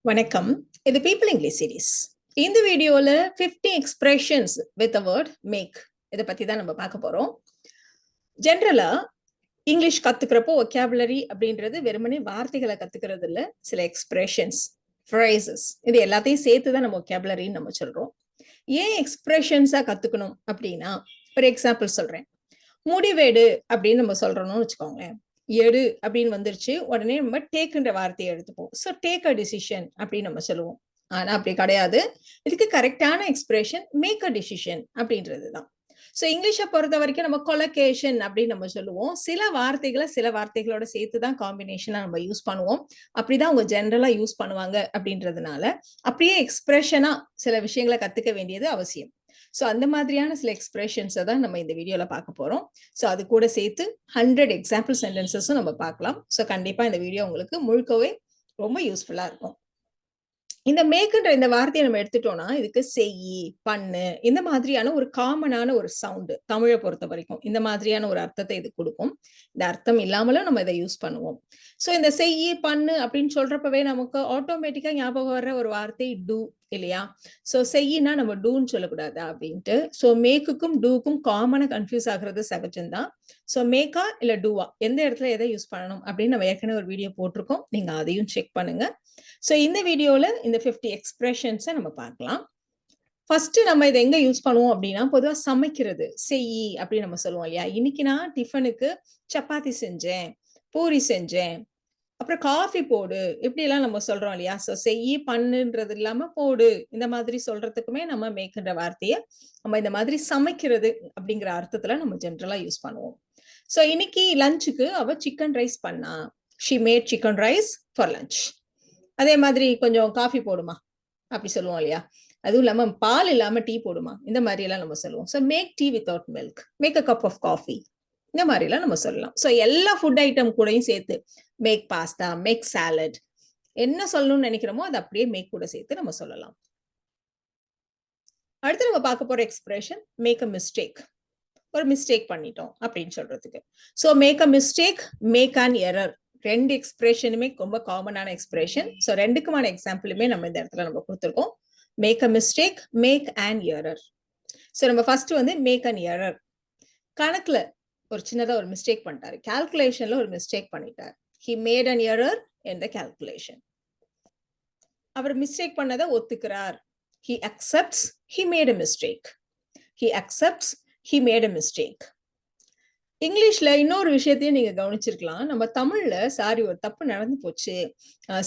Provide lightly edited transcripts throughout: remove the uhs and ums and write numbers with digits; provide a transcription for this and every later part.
வணக்கம். இது people English series. இந்த வீடியோல 50 expressions with a word make இத பத்தி தான் நம்ம பார்க்க போறோம். ஜெனரலா இங்கிலீஷ் கத்துக்கிறப்போ vocabulary அப்படின்றது வெறுமனே வார்த்தைகளை கத்துக்கிறது இல்ல, சில எக்ஸ்பிரஷன்ஸ், phrases இது எல்லாத்தையும் சேர்த்து தான் நம்ம vocabulary நம்ம சொல்றோம். ஏன் எக்ஸ்பிரஷன்ஸா கத்துக்கணும் அப்படின்னா, ஒரு எக்ஸாம்பிள் சொல்றேன். முடிவெடு அப்படின்னு நம்ம சொல்றோம்னு வச்சுக்கோங்களேன். எடு அப்படின்னு வந்துருச்சு, உடனே நம்ம டேக்குன்ற வார்த்தையை எடுத்துப்போம். ஸோ டேக் அ டிசிஷன் அப்படின்னு நம்ம சொல்லுவோம். ஆனா அப்படி கிடையாது. இதுக்கு கரெக்டான எக்ஸ்பிரஷன் மேக் அ டிசிஷன் அப்படின்றது தான். ஸோ இங்கிலீஷை பொறுத்த வரைக்கும் நம்ம கொலகேஷன் அப்படின்னு நம்ம சொல்லுவோம். சில வார்த்தைகளோட சேர்த்து தான் காம்பினேஷனா நம்ம யூஸ் பண்ணுவோம். அப்படிதான் அவங்க ஜென்ரலா யூஸ் பண்ணுவாங்க அப்படின்றதுனால அப்படியே எக்ஸ்பிரஷனா சில விஷயங்களை கத்துக்க வேண்டியது அவசியம். ஸோ அந்த மாதிரியான சில எக்ஸ்பிரஷன்ஸை தான் நம்ம இந்த வீடியோல பார்க்க போறோம். ஸோ அது கூட சேர்த்து 100 எக்ஸாம்பிள் சென்டென்சஸும் நம்ம பார்க்கலாம். ஸோ கண்டிப்பா இந்த வீடியோ உங்களுக்கு முழுக்கவே ரொம்ப யூஸ்ஃபுல்லா இருக்கும். இந்த மேக்குன்ற இந்த வார்த்தையை நம்ம எடுத்துட்டோம்னா, இதுக்கு செய்யி, பண்ணு இந்த மாதிரியான ஒரு காமனான ஒரு சவுண்டு தமிழை பொறுத்த வரைக்கும் இந்த மாதிரியான ஒரு அர்த்தத்தை இது கொடுக்கும். இந்த அர்த்தம் இல்லாமலும் நம்ம இதை யூஸ் பண்ணுவோம். ஸோ இந்த செய்யி, பண்ணு அப்படின்னு சொல்றப்பவே நமக்கு ஆட்டோமேட்டிக்கா ஞாபகம் வர்ற ஒரு வார்த்தை டூ இல்லையா? ஸோ செய்யினா நம்ம டூன்னு சொல்லக்கூடாதா அப்படின்ட்டு. ஸோ மேக்குக்கும் டூக்கும் காமனா கன்ஃபியூஸ் ஆகுறது சகஜம்தான். ஸோ மேக்கா இல்ல டூவா எந்த இடத்துல எதை யூஸ் பண்ணணும் அப்படின்னு நம்ம ஏற்கனவே ஒரு வீடியோ போட்டிருக்கோம். நீங்க அதையும் செக் பண்ணுங்க. ஸோ இந்த வீடியோல இந்த 50 எக்ஸ்பிரஷன்ஸை நம்ம பார்க்கலாம். ஃபர்ஸ்ட் நம்ம இதை எங்க யூஸ் பண்ணுவோம் அப்படின்னா, பொதுவாக சமைக்கிறது செய்யி அப்படின்னு நம்ம சொல்லுவோம் இல்லையா? இன்னைக்கு நான் டிஃபனுக்கு சப்பாத்தி செஞ்சேன், பூரி செஞ்சேன், அப்புறம் காஃபி போடு இப்படி எல்லாம் நம்ம சொல்றோம் இல்லையா? ஸோ செய்யி பண்ணுன்றது இல்லாம போடு இந்த மாதிரி சொல்றதுக்குமே நம்ம மேக்ன்ற வார்த்தையை நம்ம இந்த மாதிரி சமைக்கிறது அப்படிங்கிற அர்த்தத்துல நம்ம ஜென்ரலா யூஸ் பண்ணுவோம். ஸோ இன்னைக்கு லஞ்சுக்கு அவ சிக்கன் ரைஸ் பண்ணா. She mat chicken rice for lunch. அதே மாதிரி கொஞ்சம் காஃபி போடுமா அப்படி சொல்லுவோம் இல்லையா? அதுவும் இல்லாம பால் இல்லாம டீ போடுமா இந்த மாதிரி எல்லாம் நம்ம சொல்லுவோம். So make tea without milk, make a cup of coffee இந்த மாதிரி எல்லாம் நம்ம சொல்லலாம். ஸோ எல்லா ஃபுட் ஐட்டம் கூடயும் சேர்த்து மேக் பாஸ்தா, மேக் சாலட் என்ன சொல்லணும்னு நினைக்கிறோமோ அதை அப்படியே மேக் கூட சேர்த்து நம்ம சொல்லலாம். அடுத்து நம்ம பார்க்க போற எக்ஸ்பிரஷன் மேக் அ மிஸ்டேக். ஒரு மிஸ்டேக் பண்ணிட்டோம் அப்படின்னு சொல்றதுக்கு. So make a mistake, make an error ரெண்டு எக்ஸ்பிரஷனுமே ரொம்ப காமனான எக்ஸ்பிரஷன். ஸோ ரெண்டுக்குமான எக்ஸாம்பிளுமே நம்ம இந்த இடத்துல நம்ம கொடுத்துருக்கோம். Make a mistake, make an error. So நம்ம ஃபர்ஸ்ட் வந்து மேக் அன் எரர். கணக்குல ஒரு சின்னதா ஒரு மிஸ்டேக் பண்ணிட்டாரு, கால்குலேஷன்ல ஒரு மிஸ்டேக் பண்ணிட்டார். He made an error in the calculation. அவர் மிஸ்டேக் பண்ணதை ஒத்துக்கிறார். He accepts he made a mistake. He accepts he made a mistake. இங்கிலீஷ்ல இன்னொரு விஷயத்தையும் நீங்க கவனிச்சிருக்கலாம். நம்ம தமிழ்ல சாரி ஒரு தப்பு நடந்து போச்சு,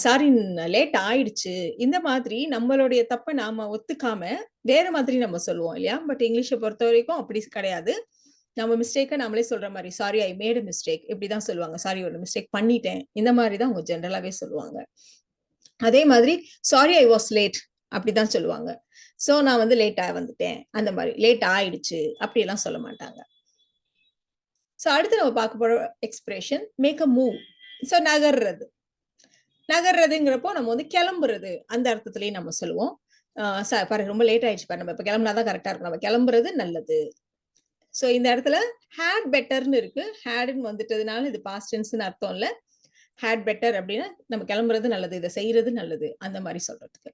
சாரி லேட் ஆயிடுச்சு இந்த மாதிரி நம்மளுடைய தப்பை நாம ஒத்துக்காம வேற மாதிரி நம்ம சொல்லுவோம் இல்லையா? பட் இங்கிலீஷை பொறுத்த வரைக்கும் அப்படி கிடையாது. நம்ம மிஸ்டேக்கை நம்மளே சொல்ற மாதிரி sorry I made a mistake இப்படிதான் சொல்லுவாங்க. சாரி ஒரு மிஸ்டேக் பண்ணிட்டேன் இந்த மாதிரி தான் அவங்க ஜென்ரலாவே சொல்லுவாங்க. அதே மாதிரி சாரி ஐ வாஸ் லேட் அப்படிதான் சொல்லுவாங்க. ஸோ நான் வந்து லேட்டா வந்துட்டேன் அந்த மாதிரி, லேட் ஆயிடுச்சு அப்படியெல்லாம் சொல்ல மாட்டாங்க. ஸோ அடுத்து நம்ம பார்க்க போற expression make a move. So நகர்றது. நகர்றதுங்கிறப்போ நம்ம வந்து கிளம்புறது அந்த அர்த்தத்திலேயே நம்ம சொல்லுவோம். பாரு ரொம்ப லேட் ஆயிடுச்சு பாரு, நம்ம இப்போ கிளம்புனாதான் கரெக்டா இருக்கும், நம்ம கிளம்புறது நல்லது. ஸோ இந்த இடத்துல ஹேட் பெட்டர்னு இருக்கு. ஹேடுன்னு வந்துட்டதுனால இது பாஸ்ட் டென்ஸ்னு அர்த்தம் இல்லை. ஹேட் பெட்டர் அப்படின்னா நம்ம கிளம்புறது நல்லது, இதை செய்யறது நல்லது அந்த மாதிரி சொல்றதுக்கு.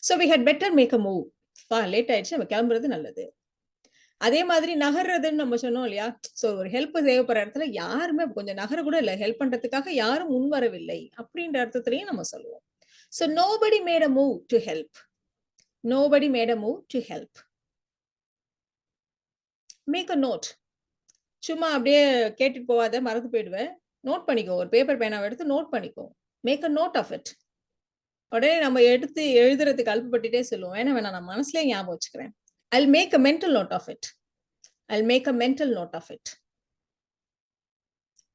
So we had better make a move. Late ஆயிடுச்சு, நம்ம கிளம்புறது நல்லது. அதே மாதிரி நகர்றதுன்னு நம்ம சொன்னோம் இல்லையா? சோ ஒரு ஹெல்ப் தேவைப்படுற இடத்துல யாருமே கொஞ்சம் நகர கூட இல்ல, ஹெல்ப் பண்றதுக்காக யாரும் முன் வரவில்லை அப்படின்ற அர்த்தத்திலையும் நம்ம சொல்லுவோம். So nobody made a move to help. Nobody made a move to help. Make a note. சும்மா அப்படியே கேட்டுட்டு போவாத, மறந்து போயிடுவேன். நோட் பண்ணிக்கோ, ஒரு பேப்பர் பேனாவை எடுத்து நோட் பண்ணிக்கோ. Make a note of it. உடனே நம்ம எடுத்து எழுதுறதுக்கு அல்பப்பட்டுட்டே சொல்லுவோம். வேணாம் நான் மனசுலயே ஞாபகம் வச்சுக்கிறேன். I'll make a mental note of it. I'll make a mental note of it.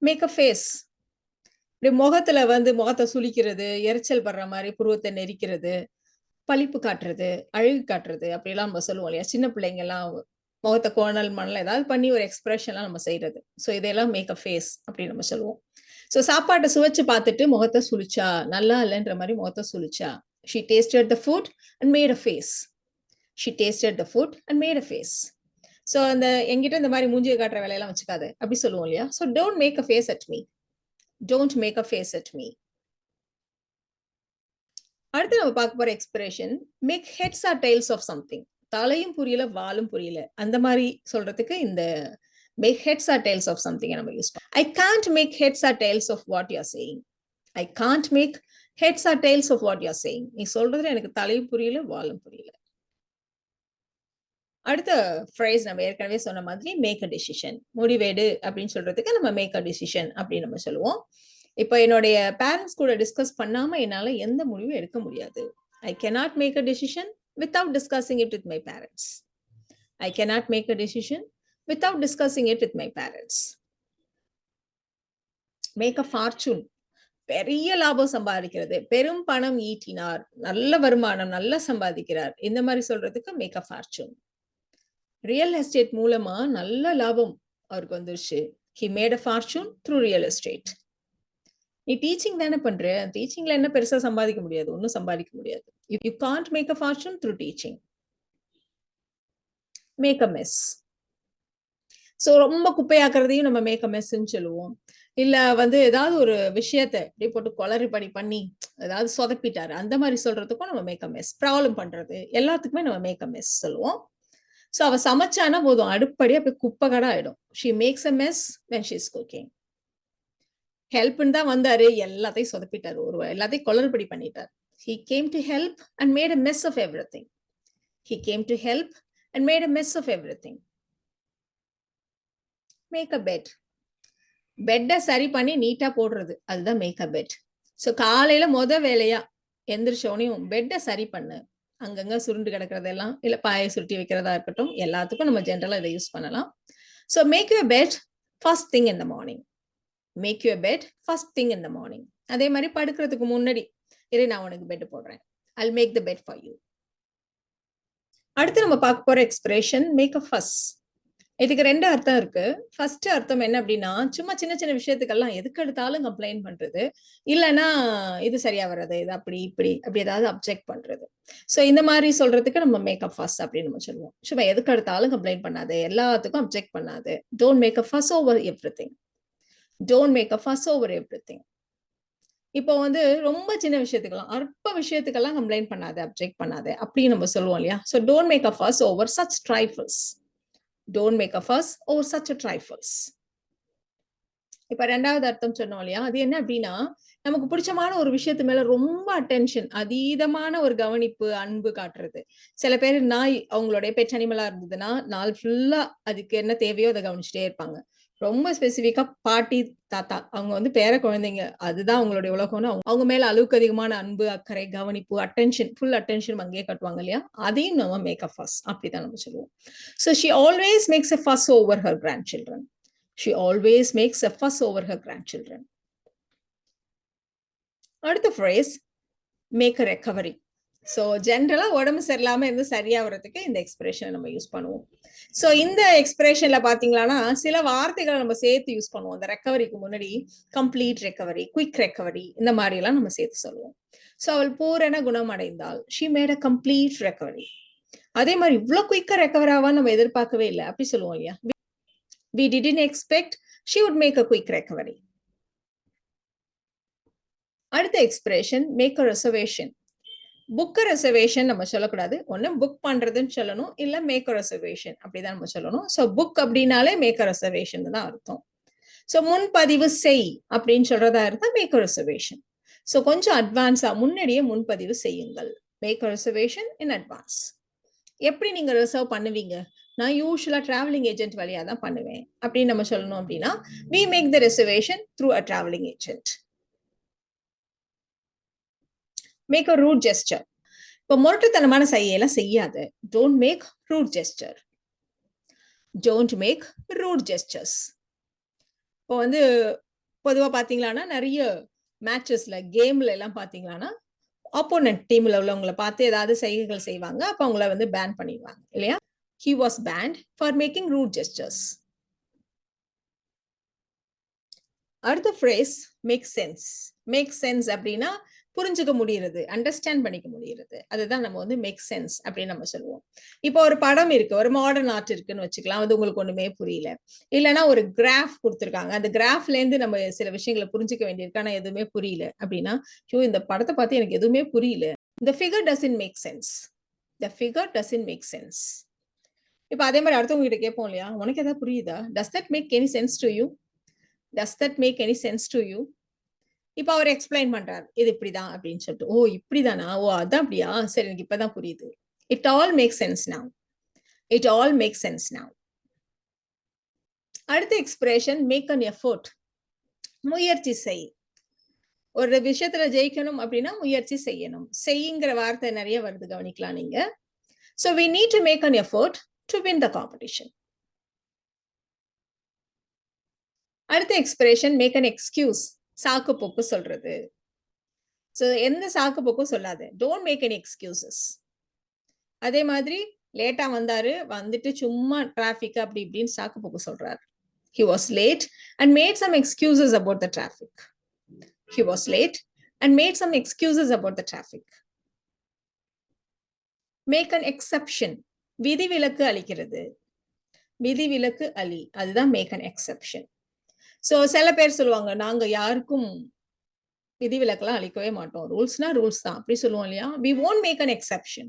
Make a face. இப்படி முகத்துல வந்து முகத்தை சுளிக்கிறது, எரிச்சல் படுற மாதிரி புருவத்தை நெரிக்கிறது, பளிப்பு காட்டுறது, அழகு காட்டுறது அப்படிலாம் நம்ம சொல்லுவோம் இல்லையா? சின்ன பிள்ளைங்க எல்லாம் முகத்தை கோணல் மணல் ஏதாவது பண்ணி ஒரு எக்ஸ்பிரஷன்லாம் நம்ம செய்யறது. ஸோ இதெல்லாம் மேக் அ ஃபேஸ் அப்படின்னு நம்ம சொல்லுவோம். ஸோ சாப்பாட்டை சுவைச்சு பார்த்துட்டு முகத்தை சுளிச்சா, நல்லா இல்லைன்ற மாதிரி முகத்தை சுளிச்சா. She tasted the food and made a face. She tasted the food and made a face. So அந்த எங்கிட்ட இந்த மாதிரி மூஞ்சியை காட்டுற வேலையெல்லாம் வச்சுக்காது அப்படி சொல்லுவோம் இல்லையா? So don't make a face at me. Don't make a face at me. அடுத்து நம்ம பார்க்க போற expression make heads or tails of something. தலையும் புரியல வாலும் புரியல அந்த மாதிரி சொல்றதுக்கு இந்த make heads or tails of something நம்ம யூஸ் பண்ணோம். I can't make heads or tails of what you are saying. I can't make heads or tails of what you are saying. நீ சொல்றதுல எனக்கு தலையும் புரியல வாலும் புரியல. அடுத்த ஃப்ரேஸ் நம்ம ஏற்கனவே சொன்ன மாதிரி மேக் அ டிசிஷன். முடிவேடு அப்படின்னு சொல்றதுக்கு நம்ம மேக் அ டிசிஷன் அப்படின்னு நம்ம சொல்லுவோம். இப்போ என்னுடைய பேரண்ட்ஸ் கூட டிஸ்கஸ் பண்ணாம என்னால எந்த முடிவும் எடுக்க முடியாது. ஐ cannot make a decision without discussing it with my parents. I cannot make a decision without discussing it with my parents. Make a fortune. பெரிய லாபம் சம்பாதிக்கிறது, பெரும் பணம் ஈட்டினார், நல்ல வருமானம், நல்லா சம்பாதிக்கிறார், இந்த மாதிரி சொல்றதுக்கு make a fortune. Real estate மூலமா நல்ல லாபம் அவருக்கு வந்துருச்சு. He made a fortune through real estate. நீ டீச்சிங் தானே பண்ற, டீச்சிங்ல என்ன பெருசா சம்பாதிக்க முடியாது, ஒன்னும் சம்பாதிக்க முடியாது. You can't make a fortune through teaching. Make a mess. So ரொம்ப குப்பையாக்குறதையும் நம்ம மேக் அ மெஸ்ன்னு சொல்லுவோம். இல்ல ஏதாவது ஒரு விஷயத்த அப்படியே போட்டு குளறுபடி பண்ணி ஏதாவது சொதப்பிட்டாரு அந்த மாதிரி சொல்றதுக்கும் நம்ம மேக் அ மெஸ். ப்ராப்ளம் பண்றது எல்லாத்துக்குமே நம்ம மேக் அ மெஸ் சொல்லுவோம். சோ அவ சமைச்சானா போதும் அடுப்படியா போய் குப்பை கடை ஆயிடும். She makes a mess when she is cooking. ஹெல்ப்ன்னு தான் வந்தாரு, எல்லாத்தையும் சொதப்பிட்டாரு, எல்லாத்தையும் குளறுபடி பண்ணிட்டார். He came to help and made a mess of everything. He came to help and made a mess of everything. Make a bed. பெட்டை சரி பண்ணி நீட்டா போடுறது, அதுதான் மேக் அ பெட். ஸோ காலையில வேலையா எந்திரிச்சோனையும் பெட்டை சரி பண்ணு. அங்கங்க சுருண்டு கிடக்கிறதெல்லாம் இல்ல பாயை சுருட்டி வைக்கிறதா இருக்கட்டும், எல்லாத்துக்கும் நம்ம ஜென்ரலா இதை யூஸ் பண்ணலாம். So make you bed first thing in the morning. Make you bed first thing in the morning. அதே மாதிரி படுக்கிறதுக்கு முன்னாடி இதை நான் உனக்கு பெட் போடுறேன். I'll make the bed for you. அடுத்து நம்ம பார்க்க போற எக்ஸ்பிரஷன் மேக் அ ஃபஸ். இதுக்கு 2 அர்த்தம் இருக்கு. ஃபர்ஸ்ட் அர்த்தம் என்ன அப்படின்னா, சும்மா சின்ன சின்ன விஷயத்துக்கெல்லாம் எதுக்கு எடுத்தாலும் கம்ப்ளைண்ட் பண்றது. இல்லைன்னா இது சரியா வராது, இது அப்படி இப்படி அப்படி ஏதாவது அப்ஜெக்ட் பண்றது. சோ இந்த மாதிரி சொல்றதுக்கு நம்ம மேக் அ ஃபஸ் அப்படின்னு நம்ம சொல்லுவோம். சும்மா எதுக்கு எடுத்தாலும் கம்ப்ளைண்ட் பண்ணாது, எல்லாத்துக்கும் அப்ஜெக்ட் பண்ணாது. Don't make a fuss over everything. Don't make a fuss over everything. இப்போ ரொம்ப சின்ன விஷயத்துக்கெல்லாம், அற்ப விஷயத்துக்கெல்லாம் கம்ப்ளைண்ட் பண்ணாது, அப்ஜெக்ட் பண்ணாது அப்படின்னு நம்ம சொல்லுவோம் இல்லையா? So don't make a fuss over such trifles. Don't make a fuss over such a trifles. இப்ப 2வது அர்த்தம் சொன்னோம் இல்லையா? அது என்ன அப்படின்னா, நமக்கு பிடிச்சமான ஒரு விஷயத்து மேல ரொம்ப அட்டென்ஷன், அதீதமான ஒரு கவனிப்பு, அன்பு காட்டுறது. சில பேர் நாய் அவங்களுடைய பெட் அனிமலா இருந்ததுன்னா, நாள் ஃபுல்லா அதுக்கு என்ன தேவையோ அதை கவனிச்சுட்டே இருப்பாங்க. ரொம்ப ஸ்பெசிஃபிக்கா பாட்டி, தாத்தா அவங்க பேர குழந்தைங்க அதுதான் அவங்களுடைய உலகம்னு அவங்க மேல அளவுக்கு அதிகமான அன்பு, அக்கறை, கவனிப்பு, அட்டென்ஷன், ஃபுல் அட்டென்ஷன் அங்கேயே காட்டுவாங்க இல்லையா? அதையும் நம்ம மேக் அ ஃபஸ் அப்படிதான் நம்ம சொல்லுவோம். So she always makes a fuss over her grandchildren. She always makes a fuss over her grandchildren. அடுத்த phrase make a recovery. So ஜென்ரலா உடம்பு சரியில்லாம இருந்து சரியாகிறதுக்கு இந்த எக்ஸ்பிரஷன் நம்ம யூஸ் பண்ணுவோம். ஸோ இந்த எக்ஸ்பிரஷன்ல பாத்தீங்கன்னா சில வார்த்தைகளை நம்ம சேர்த்து யூஸ் பண்ணுவோம். அந்த ரெக்கவரிக்கு முன்னாடி கம்ப்ளீட் ரெக்கவரி, குயிக் ரெக்கவரி இந்த மாதிரி எல்லாம் நம்ம சேர்த்து சொல்லுவோம். ஸோ அவள் பூரண குணமடைந்தால் she made a complete recovery. அதே மாதிரி இவ்வளவு குயிக்கா ரெக்கவர் ஆவா நம்ம எதிர்பார்க்கவே இல்லை அப்படி சொல்லுவோம் இல்லையா? We didn't expect she would make a quick recovery. அடுத்த expression make a reservation. Book reservation நம்ம சொல்லக்கூடாது. ஒன்னு புக் பண்றதுன்னு சொல்லணும், இல்ல மேக் அ ரெசர்வேஷன் அப்படிதான் நம்ம சொல்லணும். ஸோ புக் அப்படின்னாலே மேக் அ ரெசர்வேஷன் தான் அர்த்தம். ஸோ முன்பதிவு செய் அப்படின்னு சொல்றதா இருந்தா மேக் அ ரெசர்வேஷன். ஸோ கொஞ்சம் அட்வான்ஸா முன்னாடியே முன்பதிவு செய்யுங்கள். Make a reservation in advance. எப்படி நீங்க ரிசர்வ் பண்ணுவீங்க? நான் யூசுவலா டிராவலிங் ஏஜென்ட் வழியா தான் பண்ணுவேன் அப்படின்னு நம்ம சொல்லணும் அப்படின்னா we make the reservation through a traveling agent. Make a rude gesture. இப்போ முரட்டுத்தனமான செய்யலாம் செய்யாத. Don't make rude gesture. Don't make rude gestures. இப்போ பொதுவா பாத்தீங்கன்னா நிறைய மேட்சஸ்ல கேம்ல எல்லாம் பாத்தீங்கன்னா ஆப்போனன்ட் டீம்ல உள்ளவங்களை பார்த்து ஏதாவது செய்கைகள் செய்வாங்க, அப்ப அவங்கள பேன் பண்ணிடுவாங்க இல்லையா? He was banned for making rude gestures. அடுத்த phrase make sense. Make sense அப்படின்னா புரிஞ்சுக்க முடியுறது, அண்டர்ஸ்டாண்ட் பண்ணிக்க முடியுறது, அதுதான் நம்ம மேக் சென்ஸ் அப்படின்னு நம்ம சொல்லுவோம். இப்போ ஒரு படம் இருக்கு, ஒரு மாடர்ன் ஆர்ட் இருக்குன்னு வச்சுக்கலாம், அது உங்களுக்கு ஒண்ணுமே புரியல. இல்லைன்னா ஒரு கிராஃப் கொடுத்துருக்காங்க, அந்த கிராஃப்ல இருந்து நம்ம சில விஷயங்களை புரிஞ்சுக்க வேண்டியிருக்கு, ஆனா எதுவுமே புரியல அப்படின்னா, இந்த படத்தை பார்த்து எனக்கு எதுவுமே புரியல the figure doesn't make sense. The figure doesn't make sense. இப்ப அதே மாதிரி அடுத்தவங்க கிட்ட கேட்போம் இல்லையா, உனக்கு ஏதாவது புரியுதா? Does that make any sense to you? Does that make any sense to you? இப்ப அவர் எக்ஸ்பிளைன் பண்றாரு, இது இப்படிதான் அப்படின்னு சொல்லிட்டு. ஓ இப்படிதானா, ஓ அதான் அப்படியா, சரி எனக்கு இப்பதான் புரியுது. It all makes sense now. It all makes sense now. அடுத்த எக்ஸ்பிரஷன் மேக் an effort. முயற்சி செய். ஒரு விஷயத்துல ஜெயிக்கணும் அப்படின்னா முயற்சி செய்யணும். செய்யுங்கிற வார்த்தை நிறைய வருது, கவனிக்கலாம் நீங்க. So we need to make an effort to win the competition. அடுத்த எக்ஸ்பிரஷன் மேக் an excuse. சாக்கு போக்கு சொல்றது. So எந்த சாக்கு போக்கும் சொல்லாது. Don't make any excuses. அதே மாதிரி லேட்டா வந்தாரு, வந்துட்டு சும்மா டிராபிக் அப்படி இப்படின்னு சாக்கு போக்கு சொல்றாரு. He was late and made some excuses about the traffic. He was late and made some excuses about the traffic. Make an exception. விதிவிலக்கு அளிக்கிறது. விதிவிலக்கு அளி, அதுதான் make an exception. So சில பேர் சொல்லுவாங்க, நாங்க யாருக்கும் விதிவிலக்கெல்லாம் அளிக்கவே மாட்டோம், ரூல்ஸ்னா ரூல்ஸ் தான் அப்படி சொல்லுவோம் இல்லையா. We won't make an exception.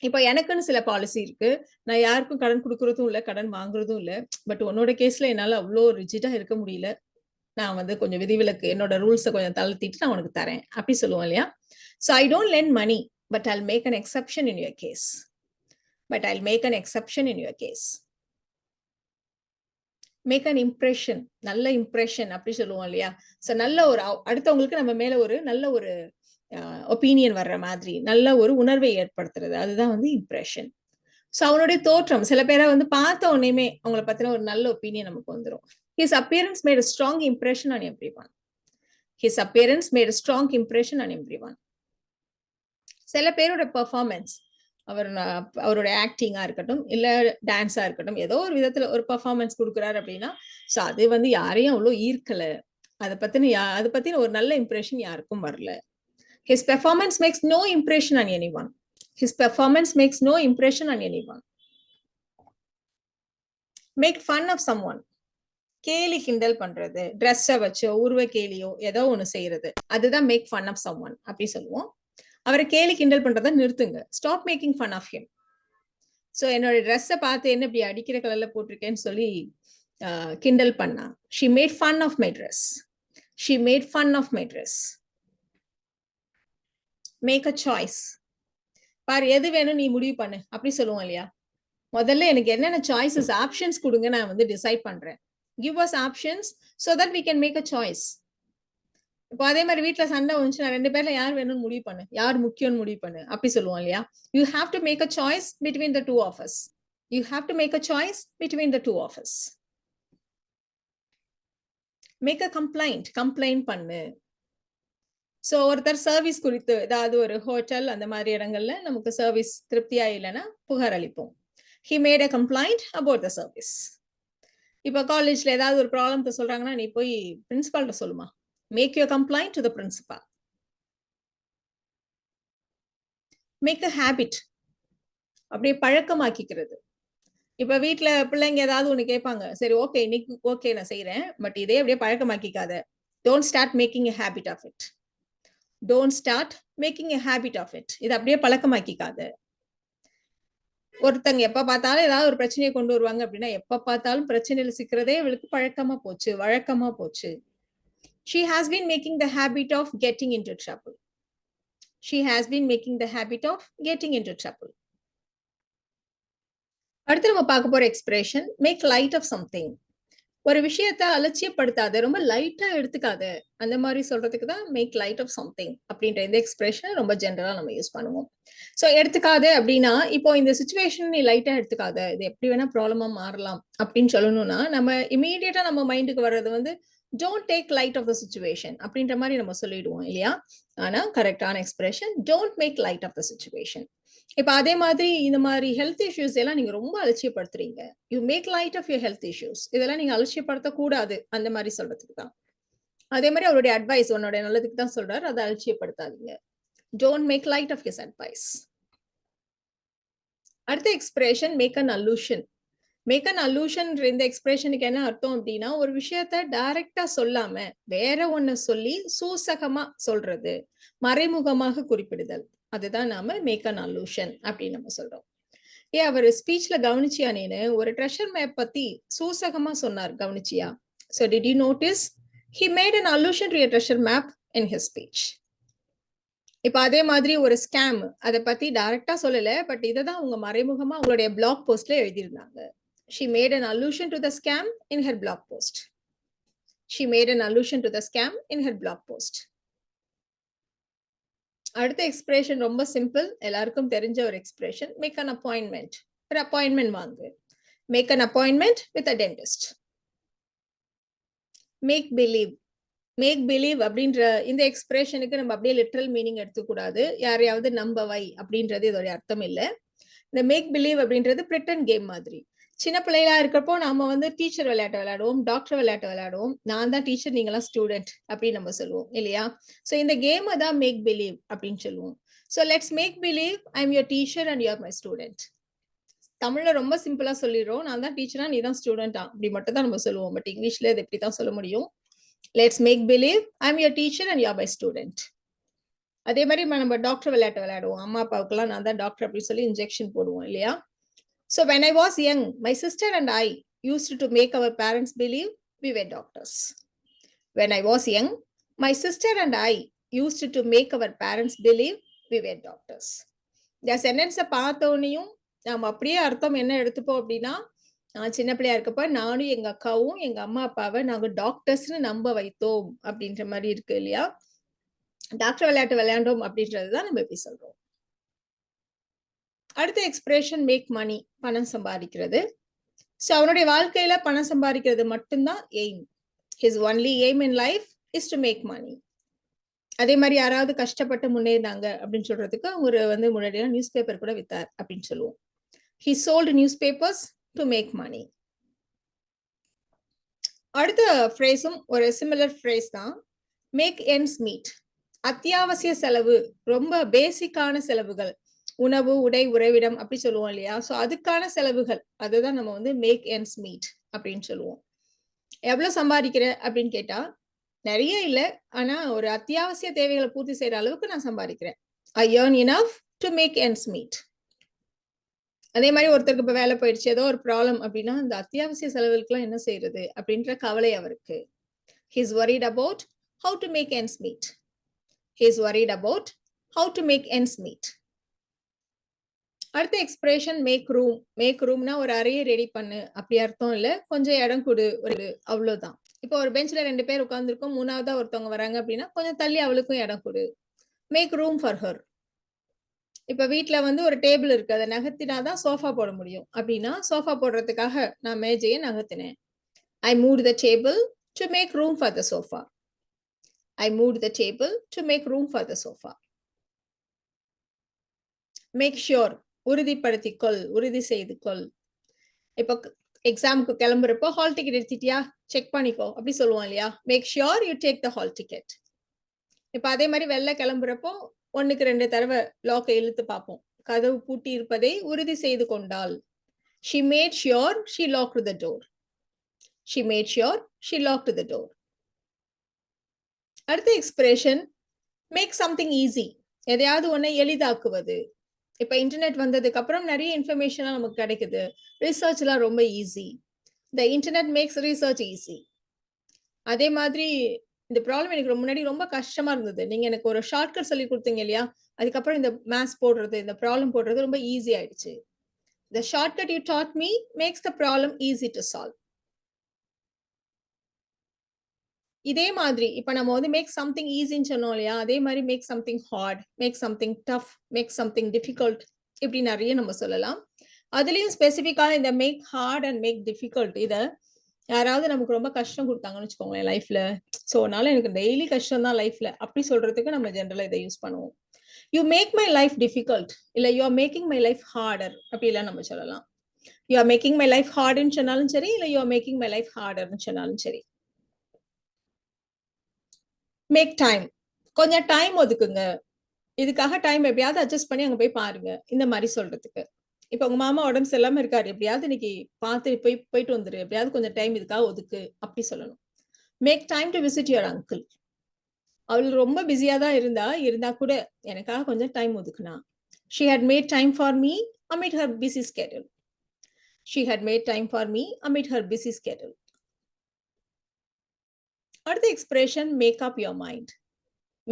இப்ப எனக்குன்னு சில பாலிசி இருக்கு, நான் யாருக்கும் கடன் கொடுக்கறதும் இல்ல, கடன் வாங்குறதும் இல்ல. பட் உன்னோட கேஸ்ல என்னால அவ்வளோ ரிஜிடா இருக்க முடியல, நான் வந்து கொஞ்சம் விதிவிலக்கு என்னோட ரூல்ஸை கொஞ்சம் தளர்த்திட்டு நான் உனக்கு தரேன் அப்படி சொல்லுவோம் இல்லையா. So I don't lend money, but I'll make an exception in your case. But I'll make an exception in your case. Make an impression. நல்ல இம்ப்ரெஷன் அப்படி சொல்லுவோம் இல்லையா. ஸோ நல்ல ஒரு அடுத்தவங்களுக்கு நம்ம மேல ஒரு நல்ல ஒரு ஒப்பீனியன் வர்ற மாதிரி நல்ல ஒரு உணர்வை ஏற்படுத்துறது, அதுதான் வந்து இம்ப்ரெஷன். ஸோ அவனுடைய தோற்றம், சில பேரை வந்து பார்த்த உடனேயுமே அவங்கள பத்தின ஒரு நல்ல ஒப்பீனியன் நமக்கு வந்துடும். His appearance made a strong impression on everyone. His appearance made a strong impression on everyone. சில பேரோட பெர்ஃபார்மன்ஸ், அவரோட ஆக்டிங்கா இருக்கட்டும் இல்ல டான்ஸா இருக்கட்டும், ஏதோ ஒரு விதத்துல ஒரு பெர்ஃபார்மன்ஸ் கொடுக்குறாரு அப்படின்னா, ஸோ அது வந்து யாரையும் அவ்வளோ ஈர்க்கல, அதை பத்தின ஒரு நல்ல இம்ப்ரெஷன் யாருக்கும் வரல. His performance makes no impression on anyone. His performance makes no impression on anyone. Make fun of someone. கேலி கிண்டல் பண்றது, ட்ரெஸ்ஸை வச்சோ உருவ கேலியோ ஏதோ ஒண்ணு செய்யறது, அதுதான் make fun of someone அப்படி சொல்லுவோம். அவரை கேலி கிண்டல் பண்றதை நிறுத்துங்க. Stop making fun of him. So என்னோட ட்ரெஸ்ஸை பார்த்து என்ன இப்படி அடிக்கிற கலர்ல போட்டிருக்கேன்னு சொல்லி கிண்டல் பண்ணா. She made fun of my dress. She made fun of my dress. Make a choice. பாரு எது வேணும் நீ முடிவு பண்ணு அப்படி சொல்லுவோம் இல்லையா. முதல்ல எனக்கு என்னென்ன சாய்ஸஸ் ஆப்ஷன்ஸ் கொடுங்க, நான் வந்து டிசைட் பண்றேன். Give us options so that we can make a choice. இப்போ அதே மாதிரி வீட்டுல சண்டை வந்துச்சுன்னா ரெண்டு பேர்ல யார் வேணும்னு முடிவு பண்ணு, யார் முக்கியம்னு முடிவு பண்ணு அப்படி சொல்லுவோம் இல்லையா. You have to make a choice between the two of us. You have to make a choice between the two of us. Make a complaint. Complain பண்ணு. ஸோ ஒருத்தர் சர்வீஸ் குறித்து ஏதாவது ஒரு ஹோட்டல் அந்த மாதிரி இடங்கள்ல நமக்கு சர்வீஸ் திருப்தியா இல்லைன்னா புகார் அளிப்போம். He made a complaint about the service. இப்ப காலேஜ்ல ஏதாவது ஒரு ப்ராப்ளம் சொல்றாங்கன்னா நீ போய் பிரின்சிபால்கிட்ட சொல்லுமா. Make your complaint to the principal. Make a habit. அப்படியே பழக்கமாக்கிக்கிறது. இப்ப வீட்டுல பிள்ளைங்க ஏதாவது ஒண்ணு கேட்பாங்க, சரி ஓகே இன்னைக்கு ஓகே நான் செய்யறேன், பட் இதே அப்படியே பழக்கமாக்கிக்காத. Don't start making a habit of it. Don't start making a habit of it. இது அப்படியே பழக்கமாக்கிக்காத. ஒருத்தங்க எப்ப பார்த்தாலும் ஏதாவது ஒரு பிரச்சனையை கொண்டு வருவாங்க அப்படின்னா எப்ப பார்த்தாலும் பிரச்சனையில சிக்கிறதே இவளுக்கு பழக்கமா போச்சு, வழக்கமா போச்சு. She has been making the habit of getting into trouble. She has been making the habit of getting into trouble. அடுத்து நம்ம பார்க்க போற expression make light of something. ஒரு விஷயத்த அலட்சியப்படுத்தாத, ரொம்ப லைட்டா எடுத்துக்காத, அந்த மாதிரி சொல்றதுக்கு தான் மேக் லைட் ஆஃப் சம்திங் அப்படின்ற இந்த எக்ஸ்பிரஷன் ரொம்ப ஜென்ரலா நம்ம யூஸ் பண்ணுவோம். ஸோ எடுத்துக்காத அப்படின்னா, இப்போ இந்த சுச்சுவேஷன் நீ லைட்டா எடுத்துக்காத, இது எப்படி வேணா ப்ராப்ளமா மாறலாம் அப்படின்னு சொல்லணும்னா நம்ம இமீடியட்டா நம்ம மைண்டுக்கு வர்றது வந்து don't take light of the situation அப்படின்ற மாதிரி நம்ம சொல்லிடுவோம் இல்லையா. ஆனா கரெக்டான expression don't make light of the situation. இப்ப அதே மாதிரி இந்த மாதிரி ஹெல்த் இஷ்யூஸ் எல்லாம் நீங்க ரொம்ப அலட்சியப்படுத்துறீங்க. You make light of your health issues. இதெல்லாம் நீங்க அலட்சியப்படுத்த கூடாது, அந்த மாதிரி சொல்றதுக்கு தான். அதே மாதிரி அவருடைய அட்வைஸ் உன்னோட நல்லதுக்கு தான் சொல்றாரு, அதை அலட்சியப்படுத்தாதீங்க. Don't make light of his advice. அடுத்த expression make an allusion. Make an allusion இந்த எக்ஸ்பிரஷனுக்கு என்ன அர்த்தம் அப்படின்னா, ஒரு விஷயத்த டைரக்டா சொல்லாம வேற ஒண்ண சொல்லி சூசகமா சொல்றது, மறைமுகமாக குறிப்பிடுதல். அதுதான் நாம மேக் அன் அல்லூஷன் அப்படின்னு நம்ம சொல்றோம். அவர் ஸ்பீச்ல கவனிச்சியா நீனு? ஒரு ட்ரெஷர் மேப் பத்தி சூசகமா சொன்னார், கவனிச்சியா? So did you notice? He made an allusion to a treasure map in his speech. இப்ப அதே மாதிரி ஒரு ஸ்கேம் அத பத்தி டைரக்டா சொல்லல. பட் இததான் அவங்க மறைமுகமா அவங்களுடைய பிளாக் போஸ்ட்ல எழுதியிருந்தாங்க. She made an allusion to the scam in her blog post. She made an allusion to the scam in her blog post. அடுத்த எக்ஸ்பிரஷன் ரொம்ப சிம்பிள், எல்லாருக்கும் தெரிஞ்ச ஒரு எக்ஸ்பிரஷன். Make an appointment. ஒரு அப்பாயின்மெண்ட் வாங்கு. Make an appointment with a dentist. Make believe. Make believe அப்படின்ற இந்த எக்ஸ்பிரஷனுக்கு நம்ம அப்படியே லிட்ரல் மீனிங் எடுத்துக்கூடாது. யாரையாவது நம்ப வை அப்படின்றது இதோட அர்த்தம் இல்லை. இந்த மேக் பிலீவ் அப்படின்றது பிரிட்டன் கேம் மாதிரி. சின்ன பிள்ளைகளா இருக்கிறப்போ நாம வந்து டீச்சர் விளையாட்டு விளையாடுவோம், டாக்டர் விளையாட்டு விளையாடுவோம். நான் தான் டீச்சர், நீங்களாம் ஸ்டூடெண்ட் அப்படின்னு நம்ம சொல்லுவோம் இல்லையா? ஸோ இந்த கேமை தான் மேக் பிலீவ் அப்படின்னு சொல்லுவோம். So let's make believe I am your teacher and you are my student. தமிழ்ல ரொம்ப சிம்பிளா சொல்லிடுறோம், நான் தான் டீச்சரா நீ தான் ஸ்டூடெண்டா அப்படி மட்டும் தான் நம்ம சொல்லுவோம். பட் இங்கிலீஷ்ல இது இப்படி தான் சொல்ல முடியும். Let's make believe I am your teacher and you are my student. அதே மாதிரி நம்ம டாக்டர் விளையாட்டு விளையாடுவோம். அம்மா அப்பாவுக்குலாம் நான் தான் டாக்டர் அப்படின்னு சொல்லி இன்ஜெக்ஷன் போடுவோம் இல்லையா? So when I was young, my sister and I used to make our parents believe we were doctors. When I was young, my sister and I used to make our parents believe we were doctors. இந்த சென்டென்ஸை பார்த்தோன்னையும் நம்ம அப்படியே அர்த்தம் என்ன எடுத்துப்போம் அப்படின்னா, நான் சின்ன பிள்ளையா இருக்கப்ப நானும் எங்க அக்காவும் எங்க அம்மா அப்பாவை நாங்க டாக்டர்ஸ்னு நம்ப வைத்தோம் அப்படின்ற மாதிரி இருக்கு இல்லையா? டாக்டர் விளையாட்டு விளையாண்டோம் அப்படின்றது தான் நம்ம எப்படி சொல்றோம். அடுத்த எக்ஸ்பிரஷன் மேக் மணி, பணம் சம்பாதிக்கிறது. ஸோ அவனுடைய வாழ்க்கையில பணம் சம்பாதிக்கிறது மட்டும்தான் aim. His only aim in life is to make money. அதே மாதிரி யாராவது கஷ்டப்பட்டு முன்னேறினாங்க அப்படின்னு சொல்றதுக்கு அவர் வந்து முன்னாடியெல்லாம் நியூஸ் பேப்பர் கூட வித்தார் அப்படின்னு சொல்லுவோம். He sold newspapers to make money. அடுத்த ஃப்ரேஸும் ஒரு சிமிலர் ஃப்ரேஸ் தான், மேக் எண்ட்ஸ் மீட். அத்தியாவசிய செலவு, ரொம்ப பேசிக்கான செலவுகள், உணவு, உடை, உறைவிடம் அப்படி சொல்லுவோம் இல்லையா? ஸோ அதுக்கான செலவுகள், அதுதான் நம்ம வந்து மேக் எண்ட்ஸ் மீட் அப்படின்னு சொல்லுவோம். எவ்வளவு சம்பாதிக்கிற அப்படின்னு கேட்டா, நிறைய இல்லை, ஆனா ஒரு அத்தியாவசிய தேவைகளை பூர்த்தி செய்யற அளவுக்கு நான் சம்பாதிக்கிறேன். ஐ earn enough to make ends meet. அதே மாதிரி ஒருத்தருக்கு இப்ப வேலை போயிடுச்சு, ஏதோ ஒரு ப்ராப்ளம் அப்படின்னா இந்த அத்தியாவசிய செலவுகளுக்குலாம் என்ன செய்யறது அப்படின்ற கவலை அவருக்கு. He is worried about how to make ends meet. He is worried about how to make ends meet. அடுத்த எக்ஸ்பிரஷன் மேக் ரூம். மேக் ரூம்னா ஒரு அறையை ரெடி பண்ணு அப்படி அர்த்தம் இல்ல, கொஞ்சம் இடம் கொடு, ஒரு அவ்வளவுதான். இப்போ ஒரு பெஞ்ச்ல 2 பேர் உட்கார்ந்துருக்கோம், மூணாவதா ஒருத்தவங்க வராங்க அப்படின்னா கொஞ்சம் தள்ளி அவளுக்கும் இடம் கொடு. Make room for her. இப்ப வீட்டுல வந்து ஒரு டேபிள் இருக்கு, அதை நகர்த்தினாதான் சோஃபா போட முடியும் அப்படின்னா, சோஃபா போடுறதுக்காக நான் மேஜையை நகர்த்தினேன். I move the table to make room for the sofa. I move the table to make room for the sofa. Make sure, உறுதிப்படுத்திக்கொள், உறுதி செய்து கொள். இப்போ எக்ஸாமுக்கு கிளம்புறப்போ ஹால் டிக்கெட் எடுத்துட்டியா, செக் பண்ணிக்கோ அப்படி சொல்லுவோம் இல்லையா? Make sure you take the hall ticket. இப்ப அதே மாதிரி வெளில கிளம்புறப்போ 1க்கு 2 தடவை லாக்கை இழுத்து பார்ப்போம். கதவு பூட்டி இருப்பதை உறுதி செய்து கொண்டாள். She made sure she locked the door. She made sure she locked the door. அடுத்த எக்ஸ்பிரஷன் மேக் சம்திங் ஈஸி. எதையாவது ஒன்னை எளிதாக்குவது. இப்ப இன்டர்நெட் வந்ததுக்கு அப்புறம் நிறைய இன்ஃபர்மேஷன் நமக்கு கிடைக்குது. ரிசர்ச் எல்லாம் ரொம்ப easy. The internet makes research easy. அதே மாதிரி இந்த ப்ராப்ளம் எனக்கு முன்னாடி ரொம்ப கஷ்டமா இருந்தது. நீங்க எனக்கு ஒரு ஷார்ட்கட் சொல்லி கொடுத்தீங்க இல்லையா? அதுக்கப்புறம் இந்த மேத்ஸ் போடுறது, இந்த ப்ராப்ளம் போடுறது ரொம்ப ஈஸி ஆயிடுச்சு. The shortcut you taught me makes the problem easy to solve. இதே மாதிரி இப்ப நம்ம வந்து மேக் சம்திங் ஈஸின்னு சொன்னோம் இல்லையா? அதே மாதிரி make something hard, make something tough, make something difficult இப்படி நிறைய நம்ம சொல்லலாம். அதுலயும் ஸ்பெசிஃபிக்கான இந்த make hard and make difficult, இத யாராவது நமக்கு ரொம்ப கஷ்டம் கொடுத்தாங்கன்னு வச்சுக்கோங்களேன் லைஃப்ல. ஸோ அதனால எனக்கு டெய்லி கஷ்டம் தான் லைஃப்ல அப்படி சொல்றதுக்கு நம்ம ஜென்ரலா இதை யூஸ் பண்ணுவோம். You make my life difficult, இல்ல you are making my life harder அப்படிலாம் நம்ம சொல்லலாம். You are making my life ஹார்டுன்னு சொன்னாலும் சரி, இல்ல you are making my life ஹார்டர்னு சொன்னாலும் சரி. மேக் டைம், கொஞ்சம் டைம் ஒதுக்குங்க, இதுக்காக டைம் எப்படியாவது அட்ஜஸ்ட் பண்ணி அங்க போய் பாருங்க, இந்த மாதிரி சொல்றதுக்கு. இப்ப உங்க மாமா உடம்பு சரியில்லாம இருக்காரு. எப்படியாவது இன்னைக்கு பார்த்து போயிட்டு வந்துரு. எப்படியாவது கொஞ்சம் டைம் இதுக்காக ஒதுக்கு. அப்படி சொல்லணும். Make time to visit your uncle. அவள் ரொம்ப பிஸியா தான் இருந்தா கூட எனக்காக கொஞ்சம் டைம் ஒதுக்குனா. She had made time for me amid her busy schedule. She had made time for me amid her busy schedule. அடுத்த expression make up your mind.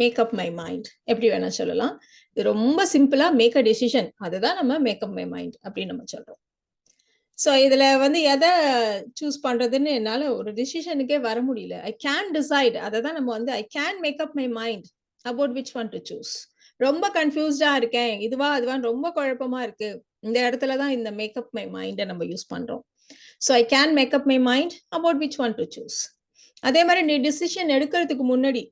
Make up my mind எப்படி வேணா சொல்லலாம். இது ரொம்ப சிம்பிளா மேக் அ டெசிஷன். அதுதான் நம்ம make up my mind அப்படின்னு நம்ம சொல்றோம். ஸோ இதுல வந்து எதை சூஸ் பண்றதுன்னு என்னால ஒரு டிசிஷனுக்கே வர முடியல. I can decide. அதை தான் நம்ம வந்து I can make up my mind about which one to choose. ரொம்ப கன்ஃபியூஸ்டா இருக்கேன். இதுவா அதுவான்னு ரொம்ப குழப்பமா இருக்கு. இந்த இடத்துல தான் இந்த மேக் அப் மை மைண்டை நம்ம யூஸ் பண்றோம். So I can make up my mind about which one to choose. அதே மாதிரி நீ டிசிஷன் எடுக்கிறதுக்கு முன்னாடி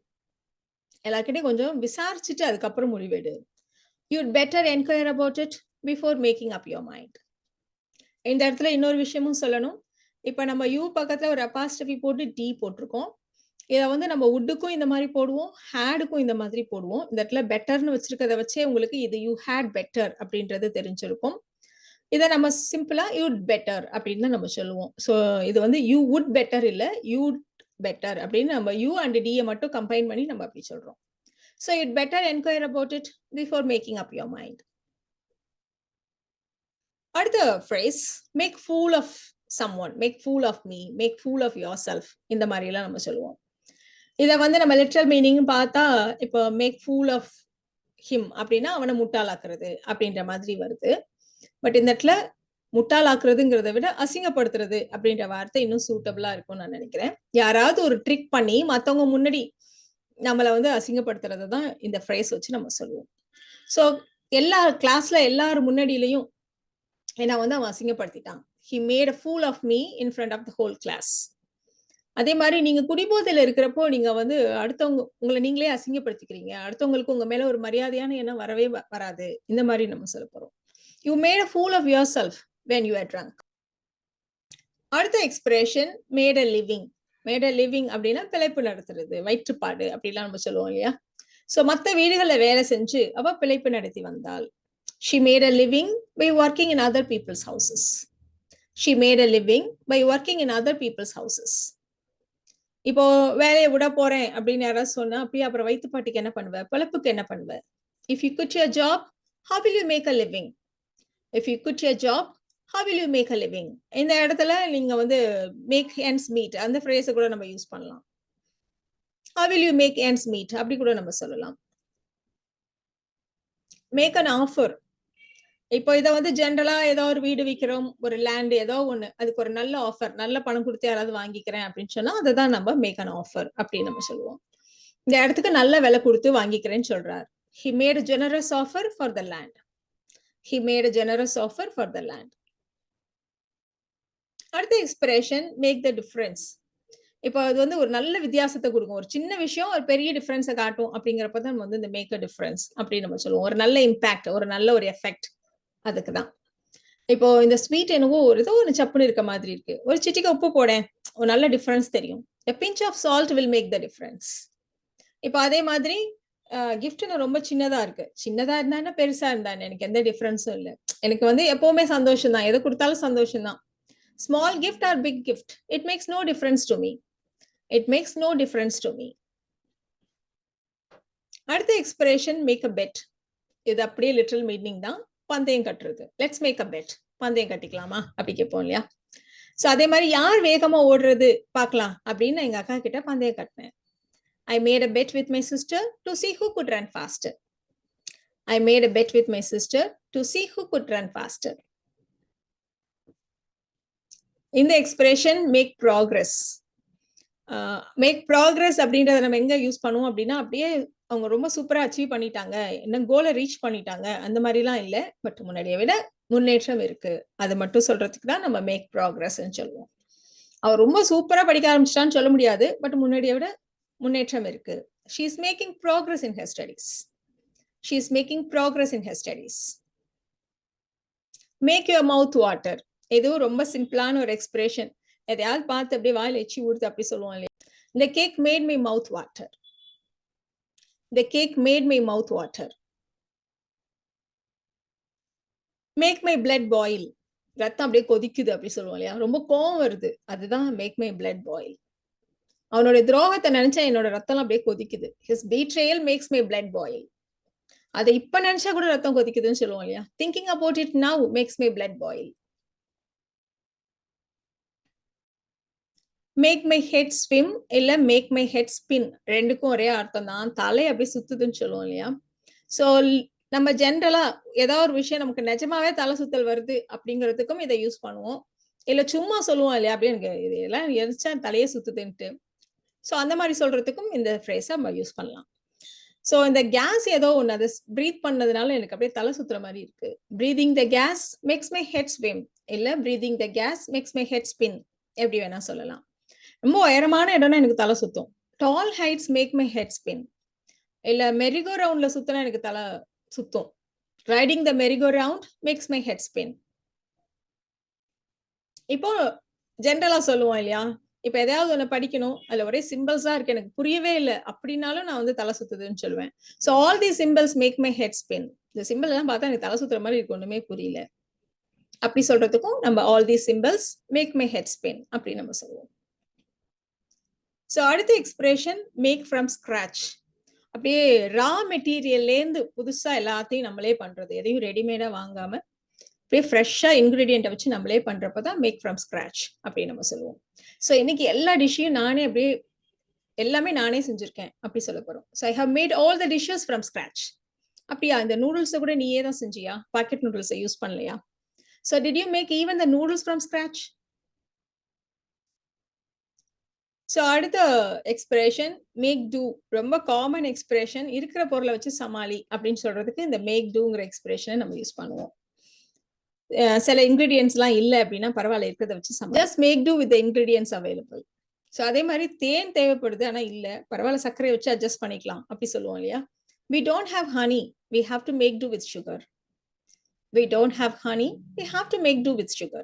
எல்லாருக்கிட்டையும் கொஞ்சம் விசாரிச்சுட்டு அதுக்கப்புறம் முடிவெடு. You'd better enquire about it before making up your mind. இந்த இடத்துல இன்னொரு விஷயமும் சொல்லணும். இப்ப நம்ம யூ பக்கத்துல ஒரு அப்பாஸ்ட்ரஃபி போட்டு டி போட்டிருக்கோம். இதை வந்து நம்ம உட்டுக்கும் இந்த மாதிரி போடுவோம், ஹேடுக்கும் இந்த மாதிரி போடுவோம். இந்த இடத்துல பெட்டர்னு வச்சிருக்கிறத வச்சே உங்களுக்கு இது யூ ஹேட் பெட்டர் அப்படின்றது தெரிஞ்சிருக்கும். இதை நம்ம சிம்பிளா யூட் பெட்டர் அப்படின்னு நம்ம சொல்லுவோம். ஸோ இது வந்து யூ வுட் பெட்டர் இல்ல, யூட் பெட்டர் அப்படின்னு நம்ம யூ அண்ட் டியை மட்டும் கம்பைன் பண்ணி நம்ம அப்படி சொல்றோம். So it better enquire about it before making up your mind. அடுத்த phrase make fool of someone, make fool of me, make fool of yourself. இந்த மாதிரி எல்லாம் நம்ம சொல்லுவோம். இதை வந்து நம்ம லிட்ரல் மீனிங் பார்த்தா இப்போ மேக் ஃபூல் ஆஃப் ஹிம் அப்படின்னா அவனை முட்டாளாக்குறது அப்படின்ற மாதிரி வருது. பட் இந்த இடத்துல முட்டாளாக்குறதுங்கிறத விட அசிங்கப்படுத்துறது அப்படின்ற வார்த்தை இன்னும் சூட்டபிளா இருக்கும்னு நான் நினைக்கிறேன். யாராவது ஒரு ட்ரிக் பண்ணி மற்றவங்க முன்னாடி நம்மளை வந்து அசிங்கப்படுத்துறதை தான் இந்த ஃப்ரேஸ் வச்சு நம்ம சொல்லுவோம். ஸோ எல்லா கிளாஸ்ல எல்லாரும் முன்னாடியிலையும் என்னை வந்து அவன் அசிங்கப்படுத்திட்டான். He made a fool of me in front of the whole class. அதே மாதிரி நீங்க குடிபோதையில இருக்கிறப்போ நீங்க வந்து அடுத்தவங்க உங்களை நீங்களே அசிங்கப்படுத்திக்கிறீங்க. அடுத்தவங்களுக்கு உங்க மேல ஒரு மரியாதையான எண்ணம் வரவே வராது. இந்த மாதிரி நம்ம சொல்ல போறோம். You made a fool of yourself when you were drunk. அடுத்த expression made a living. Made a living அப்படின்னா பிழைப்பு நடத்துறது, வயிற்றுப்பாடு அப்படிலாம் நம்ம சொல்லுவோம் இல்லையா. ஸோ மற்ற வீடுகளில் வேலை செஞ்சு அவ பிழைப்பு நடத்தி வந்தாள். She made a living by working in other people's houses. She made a living by working in other people's houses. இப்போ வேலையை விட போறேன் அப்படின்னு யாராவது சொன்னா அப்படியே அப்புறம் வயிற்றுப்பாட்டுக்கு என்ன பண்ணுவ, பிழைப்புக்கு என்ன பண்ணுவ? If you quit your job, how will you make a living? If you quit your job, how will you make a living? இந்த இடத்துல நீங்க வந்து make ends meet அந்த ஃப்ரேஸை கூட நம்ம யூஸ் பண்ணலாம். How will you make ends meet அப்படி கூட நம்ம சொல்லலாம். Make an offer. இப்போ இதை வந்து ஜென்ரலா ஏதோ ஒரு வீடு விற்கிறோம், ஒரு லேண்ட் ஏதோ ஒண்ணு, அதுக்கு ஒரு நல்ல ஆஃபர், நல்ல பணம் கொடுத்து யாராவது வாங்கிக்கிறேன் அப்படின்னு சொன்னா அதை தான் நம்ம மேக் அன் ஆஃபர் அப்படின்னு நம்ம சொல்லுவோம். இந்த இடத்துக்கு நல்ல விலை கொடுத்து வாங்கிக்கிறேன்னு சொல்றார். He made a generous offer for the land. He made a generous offer for the land. அடுத்த எக்ஸ்பிரஷன் மேக் த டிஃபரன்ஸ். இப்போ அது வந்து ஒரு நல்ல வித்தியாசத்தை கொடுக்கும். ஒரு சின்ன விஷயம் ஒரு பெரிய டிஃபரன்ஸை காட்டும். அப்படிங்கிறப்ப தான் நம்ம வந்து இந்த மேக் அ டிஃபரன்ஸ் அப்படின்னு நம்ம சொல்லுவோம். ஒரு நல்ல இம்பாக்ட், ஒரு நல்ல ஒரு எஃபெக்ட், அதுக்கு தான். இப்போ இந்த ஸ்வீட் என்னவோ ஏதோ ஒரு சப்புன்னு இருக்க மாதிரி இருக்கு. ஒரு சிட்டிக்கு உப்பு போடேன், ஒரு நல்ல டிஃபரன்ஸ் தெரியும். A pinch of salt will make the difference. இப்போ அதே மாதிரி கிஃப்ட்னு ரொம்ப சின்னதா இருக்கு. சின்னதா இருந்தா என்ன, பெருசா இருந்தா எனக்கு எந்த டிஃபரன்ஸும் இல்லை. எனக்கு வந்து எப்பவுமே சந்தோஷம் தான், எதை கொடுத்தாலும் சந்தோஷம் தான். Small gift or big gift, it makes no difference to me. It makes no difference to me. அடுத்த எக்ஸ்பிரஷன் மேக் அ பெட். இது அப்படியே லிட்டரல் மீனிங் தான், பந்தயம் கட்டுறது. லெட்ஸ் மேக் அ பெட், பந்தயம் கட்டிக்கலாமா அப்படி கேட்போம் இல்லையா. ஸோ அதே மாதிரி யார் வேகமா ஓடுறது பார்க்கலாம் அப்படின்னு எங்க அக்கா கிட்ட பந்தயம் கட்டினேன். I made a bet with my sister to see who could run faster. I made a bet with my sister to see who could run faster. இந்த expression make progress. Make progress அப்படின்றத நம்ம எங்க use பண்ணுவோம் அப்படின்னா, அப்படியே அவங்க ரொம்ப சூப்பரா அச்சீவ் பண்ணிட்டாங்க, என்ன கோலை ரீச் பண்ணிட்டாங்க அந்த மாதிரிலாம் இல்லை. பட் முன்னாடியை விட முன்னேற்றம் இருக்கு, அது மட்டும் சொல்றதுக்கு தான் நம்ம மேக் ப்ராக்ரஸ் சொல்லுவோம். அவர் ரொம்ப சூப்பரா படிக்க ஆரம்பிச்சிட்டான்னு சொல்ல முடியாது, பட் முன்னாடியை விட முன்னேற்றம் இருக்கு. She is making progress in her studies. She is making progress in her studies. Make your mouth water. இது ரொம்ப சிம்பிளான ஒரு எக்ஸ்பிரஷன். எதையாவது பார்த்து அப்படியே வாயில எச்சி ஊடுத்து அப்படி சொல்லுவோம் இல்லையா. The cake made my mouth water. The cake made my mouth water. Make my blood boil, ரத்தம் அப்படியே கொதிக்குது அப்படி சொல்லுவோம் இல்லையா, ரொம்ப கோவம் வருது, அதுதான் மேக் மை பிளட் பாயில். அவனோட துரோகத்தை நினைச்சா என்னோட ரத்தம் அப்படியே கொதிக்குது. His betrayal makes my blood boil. அதை இப்ப நினைச்சா கூட ரத்தம் கொதிக்குதுன்னு சொல்லுவோம் இல்லையா. Thinking about it now makes my blood boil. Make my head swim இல்ல மேக் மை ஹெட் ஸ்பின், ரெண்டுக்கும் ஒரே அர்த்தம் தான். தலை அப்படி சுத்துதுன்னு சொல்லுவோம் இல்லையா. சோ நம்ம ஜென்ரலா ஏதாவது ஒரு விஷயம் நமக்கு நிஜமாவே தலை சுத்தல் வருது அப்படிங்கிறதுக்கும் இதை யூஸ் பண்ணுவோம். இல்ல சும்மா சொல்லுவோம் இல்லையா, அப்படியே எனக்கு இதெல்லாம் எரிச்சா தலையே சுத்துதுன்ட்டு. சோ அந்த மாதிரி சொல்றதுக்கும் இந்த ஃப்ரேஸை நம்ம யூஸ் பண்ணலாம். சோ இந்த கேஸ் ஏதோ ஒன்று அதை பிரீத் பண்ணதுனால எனக்கு அப்படியே தலை சுத்துற மாதிரி இருக்கு. Breathing the gas makes my head swim இல்ல breathing the gas makes my head spin, எப்படி வேணா சொல்லலாம். ரொம்ப உயரமான இடம்னா எனக்கு தலை சுத்தும். Tall heights make my head spin. இல்ல மெரிகோ ரவுண்ட்ல சுத்தினா எனக்கு தலை சுத்தும். Riding the merry go round makes my head spin. இப்போ ஜென்ரலா சொல்லுவோம் இல்லையா, இப்ப எதையாவது ஒண்ணு படிக்கணும், அதுல ஒரே சிம்பிள்ஸா இருக்கு, எனக்கு புரியவே இல்லை அப்படின்னாலும் நான் வந்து தலை சுத்துதுன்னு சொல்லுவேன். So all the symbols make my head spin. இந்த சிம்பிள் எல்லாம் பார்த்தா எனக்கு தலை சுத்துற மாதிரி இருக்கு, ஒண்ணுமே புரியல அப்படி சொல்றதுக்கும் நம்ம all the symbols make my head spin அப்படி நம்ம சொல்லுவோம். ஸோ அடுத்த எக்ஸ்பிரஷன் மேக் ஃப்ரம் ஸ்கிராச். அப்படியே ரா மெட்டீரியல்லேருந்து புதுசா எல்லாத்தையும் நம்மளே பண்றது, எதையும் ரெடிமேடா வாங்காம அப்படியே ஃப்ரெஷ்ஷா இன்கிரீடியன்ட்டை வச்சு நம்மளே பண்றப்ப தான் மேக் ஃப்ரம் ஸ்கிராச் அப்படின்னு நம்ம சொல்லுவோம். ஸோ இன்னைக்கு எல்லா டிஷ்ஷையும் நானே அப்படியே எல்லாமே நானே செஞ்சிருக்கேன் அப்படி சொல்ல போறோம். So I have made all the dishes from scratch. அப்படியா, இந்த நூடுல்ஸை கூட நீயே தான் செஞ்சியா, பாக்கெட் நூடுல்ஸை யூஸ் பண்ணலையா? So did you make even the noodles from scratch? So அடுத்த எக்ஸ்பிரஷன் மேக் டூ, ரொம்ப காமன் எக்ஸ்பிரஷன், இருக்கிற பொருளை வச்சு சமாளி அப்படின்னு சொல்றதுக்கு இந்த மேக் டூங்கிற எக்ஸ்பிரஷனை நம்ம யூஸ் பண்ணுவோம். சில இன்கிரீடியன்ஸ்லாம் இல்லை அப்படின்னா பரவாயில்ல, இருக்கிறத வச்சு just make do with ingredients available. So அதே மாதிரி தேன் தேவைப்படுது ஆனா இல்லை, பரவாயில்ல சர்க்கரை வச்சு அட்ஜஸ்ட் பண்ணிக்கலாம் அப்படி சொல்லுவோம் இல்லையா. we don't have honey, we have to make do with sugar. we don't have honey, we have to make do with sugar.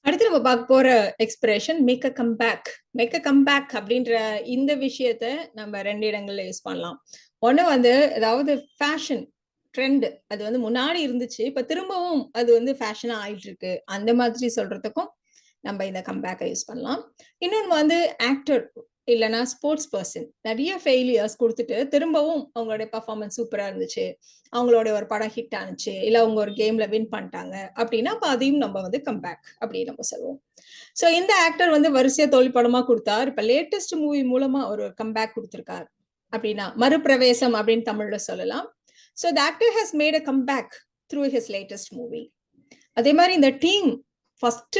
அடுத்து நம்ம பார்க்க போற expression make a comeback. Make a comeback அப்படின்ற இந்த விஷயத்த நம்ம ரெண்டு இடங்கள்ல யூஸ் பண்ணலாம். ஒண்ணு வந்து ஏதாவது ஃபேஷன் ட்ரெண்ட், அது வந்து முன்னாடி இருந்துச்சு இப்ப திரும்பவும் அது வந்து ஃபேஷனா ஆயிட்டு இருக்கு, அந்த மாதிரி சொல்றதுக்கும் நம்ம இந்த கம்பேக்கை யூஸ் பண்ணலாம். இன்னொன்று வந்து ஆக்டர் இல்லைன்னா ஸ்போர்ட்ஸ் பர்சன் நிறைய ஃபெயிலியர்ஸ் கொடுத்துட்டு திரும்பவும் அவங்களுடைய பர்ஃபார்மன்ஸ் சூப்பரா இருந்துச்சு, அவங்களோட ஒரு படம் ஹிட் ஆனிச்சு, இல்ல அவங்க ஒரு கேம்ல வின் பண்ணிட்டாங்க அப்படின்னா அதையும் நம்ம வந்து கம்பேக் அப்படின்னு நம்ம சொல்லுவோம். ஸோ இந்த ஆக்டர் வந்து வரிசையா தோல்வி படமா கொடுத்தார், இப்ப லேட்டஸ்ட் மூவி மூலமா ஒரு கம்பேக் கொடுத்திருக்கார் அப்படின்னா மறுபிரவேசம் அப்படின்னு தமிழ்ல சொல்லலாம். So the actor has made a comeback through his latest movie. அதே மாதிரி இந்த டீம் ஃபர்ஸ்ட்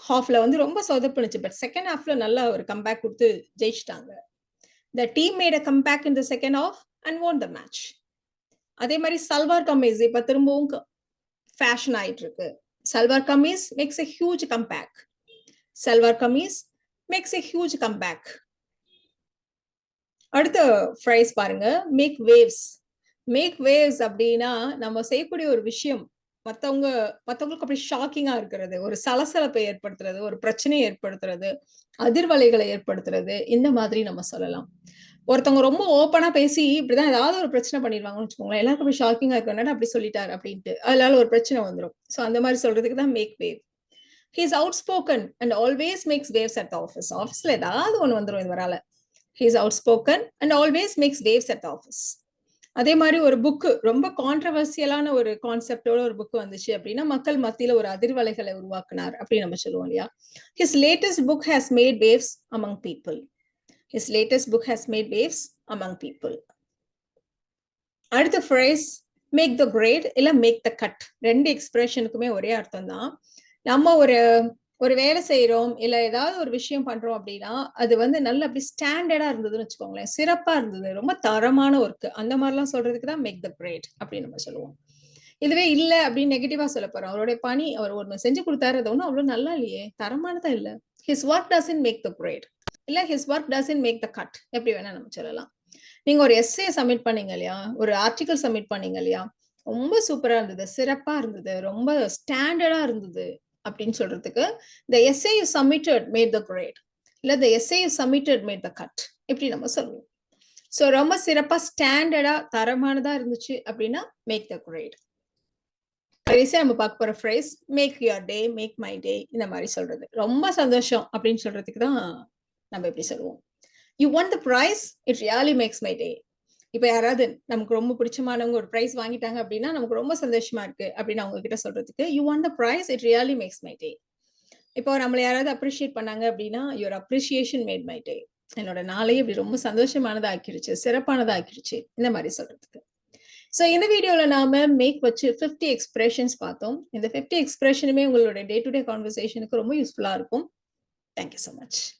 ஹாஃப்ல வந்து ரொம்ப சொதப்புனுச்சு, பட் செகண்ட் ஹாஃப்ல நல்லா ஒரு கம்பேக் கொடுத்து ஜெயிச்சிட்டாங்க. The team made a comeback in the second half and won the match. அதே மாதிரி சல்வார் கமீஸ் இப்ப திரும்பவும் ஃபேஷன் ஆயிட்டு இருக்கு. Salwar kameez makes a huge comeback. Salwar kameez makes a huge comeback. அடுத்த ஃப்ரைஸ் பாருங்க, மேக் வேவ்ஸ். மேக் வேவ்ஸ் அப்படின்னா நம்ம செய்யக்கூடிய ஒரு விஷயம் மத்தவங்களுக்கு அப்படி ஷாக்கிங்கா இருக்கிறது, ஒரு சலசலப்பை ஏற்படுத்துறது, ஒரு பிரச்சனையை ஏற்படுத்துறது, அதிர்வலைகளை ஏற்படுத்துறது, இந்த மாதிரி நம்ம சொல்லலாம். ஒருத்தவங்க ரொம்ப ஓப்பனா பேசி இப்படிதான் ஏதாவது ஒரு பிரச்சனை பண்ணிடுவாங்கன்னு வச்சுக்கோங்களேன், எல்லாருக்கும் அப்படி ஷாக்கிங்கா இருக்கும், அப்படி சொல்லிட்டாரு அப்படின்ட்டு, அதனால ஒரு பிரச்சனை வந்துடும். ஸோ அந்த மாதிரி சொல்றதுக்கு தான் make wave. He is outspoken and always makes waves at office. ஆஃபீஸ்ல ஏதாவது ஒன்று வந்துடும் இதுவரால. He is outspoken and always makes waves at office. அதே மாதிரி ஒரு புக்கு ரொம்ப கான்ட்ரவர்சியலான ஒரு கான்செப்டோட ஒரு புக் வந்துச்சு அப்படின்னா மக்கள் மத்தியில ஒரு அதிர்வலைகளை உருவாக்குனார் அப்படின்னு நம்ம சொல்லுவோம் இல்லையா. His latest book has made waves among people. His latest book has made waves among people. அடுத்த ஃப்ரேஸ் மேக் த கிரேட் இல்ல மேக் த கட். ரெண்டு எக்ஸ்பிரஷனுக்குமே ஒரே அர்த்தம் தான். நம்ம ஒரு வேலை செய்யறோம் இல்ல ஏதாவது ஒரு விஷயம் பண்றோம் அப்படின்னா அது வந்து நல்ல அப்படி ஸ்டாண்டர்டா இருந்ததுன்னு வச்சுக்கோங்களேன், சிறப்பா இருந்தது, ரொம்ப தரமான ஒர்க், அந்த மாதிரிலாம் சொல்றதுக்கு தான் மேக் த கிரேட் அப்படின்னு நம்ம சொல்லுவோம். இதுவே இல்ல அப்படின்னு நெகட்டிவா சொல்ல போறோம், அவருடைய பணி அவர் ஒண்ணு செஞ்சு கொடுத்தாரு, அது ஒன்றும் அவ்வளவு நல்லா இல்லையே, தரமானதா இல்ல. His work doesn't make the grade இல்ல his work doesn't make the cut, எப்படி வேணா நம்ம சொல்லலாம். நீங்க ஒரு எஸ்ஏ சப்மிட் பண்ணீங்க இல்லையா, ஒரு ஆர்டிகல் சப்மிட் பண்ணீங்க இல்லையா, ரொம்ப சூப்பரா இருந்தது, சிறப்பா இருந்தது, ரொம்ப ஸ்டாண்டர்டா இருந்தது அப்படின்னு சொல்றதுக்கு the essay you submitted made the grade இல்ல the essay you submitted made the cut இப்படி நம்ம சொல்லுவோம். சோ ரொம்ப சிறப்பா ஸ்டாண்டர்டா தரமானதா இருந்துச்சு அப்படின்னா மேக் த கிரேட். கடைசியா நம்ம பார்க்க போற phrase make your day, make my day இந்த மாதிரி சொல்றது. ரொம்ப சந்தோஷம் அப்படின்னு சொல்றதுக்கு தான் நம்ம இப்படி சொல்லுவோம். You won the prize, it really makes my day. இப்ப யாராவது நமக்கு ரொம்ப பிடிச்சமானவங்க ஒரு பிரைஸ் வாங்கிட்டாங்க அப்படின்னா நமக்கு ரொம்ப சந்தோஷமா இருக்கு அப்படின்னு அவங்க கிட்ட சொல்றதுக்கு you won the prize, it really makes my day. இப்போ நம்மள யாராவது அப்ரிஷியேட் பண்ணாங்க அப்படின்னா your appreciation made my day. என்னோட நாளையே இப்படி ரொம்ப சந்தோஷமானதா ஆக்கிடுச்சு, சிறப்பானதா ஆக்கிடுச்சு இந்த மாதிரி சொல்றதுக்கு. சோ இந்த வீடியோல நாம மேக் வச்சு 50 எக்ஸ்பிரஷன்ஸ் பார்த்தோம். இந்த 50 எக்ஸ்பிரஷனுமே உங்களோட டே டு டே கான்வர்சேஷனுக்கு ரொம்ப யூஸ்ஃபுல்லா இருக்கும். Thank you so much.